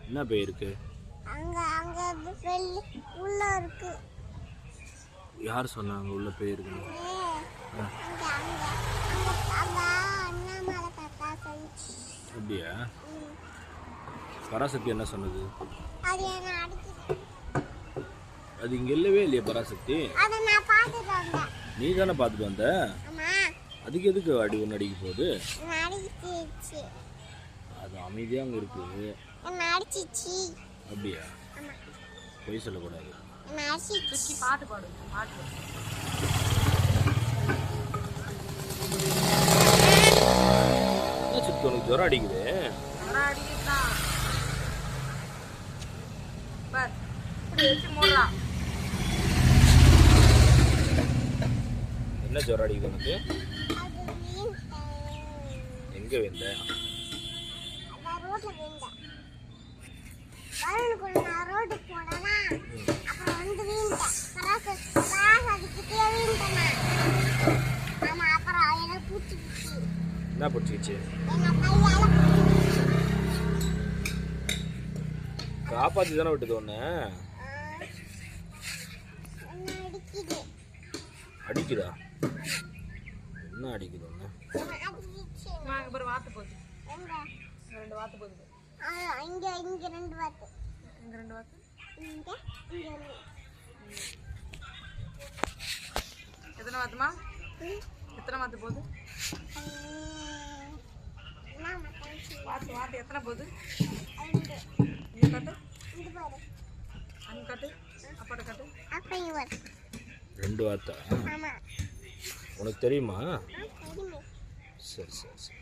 என்ன பேய் இருக்கு? அங்க அங்க உள்ள இருக்கு. யார் சொன்னாங்க உள்ள பேய் இருக்குன்னு? அங்க அங்க அங்க அண்ணாமலை தாத்தா சொல்லுச்சு. அப்படியா? பராசக்தி என்ன சொன்னது? அது என்ன அடிக்குது. அது இங்க இல்லவே இல்லையே பராசக்தி. அத நான் பார்த்துட்டு வந்தேன். நீ தானே பார்த்துட்டு வந்த? ஆமா. அதுக்கு எதுக்கு அடி ஒன்று அடிக்க போகுது? அடிச்சிச்சு. அது அமைதியாக அங்கே இருக்கு. அடிச்சிச்சு. அப்படியா? ஆமா. பொய் சொல்லக்கூடாது. அடிச்சிச்சு. பாட்டு பாடு. பாட்டு. என்ன சித்து உனக்கு ஜுரம் அடிக்குது? ஜுரம் அடிக்குதா? பார். இப்படி வச்சு மூடுறா. என்ன ஜுரம் அடிக்குது உனக்கு? அது வீண்ட. எங்க வேண்ட? அத ரோட்ல வீண்ட. வரணுக்குள்ள நான் ரோட்டுக்கு போனேனா அப்புறம் வந்து வீண்ட. பராஸ் அதுக்கிட்டே வீண்டனா. ஆமா அப்புறம் எனக்கு பூச்சிச்சு. என்ன பிடிச்சிச்சு? எங்க கையால பூச்சிச்சு. காப்பாத்தி தானே விட்டது ஒன்று. என்ன அடிக்குது. அடிக்குதா? என்ன அடிக்குது ஒன்று? அடிச்சிச்சு. அங்கே பாரு வாத்து போகுது. எங்க? ரெண்டு வாத்து போகுது. இங்க இங்க ரெண்டு வாத்து. இங்கே ரெண்டு வாத்து. இங்க இங்க ரெண்டு. எத்தனை வாத்துமா? எத்தனை வாத்து போகுது? வாத்து வாத்து எத்தனை போகுது? இங்கே காட்டு. இது பாரு. அங்கே காட்டு. அப்பாட்ட காட்டு. அப்ப இங்க பாரு. ரெண்டு வாத்தா? ஆமா. உனக்கு தெரியுமா? தெரியுமே. சரி சரி சரி.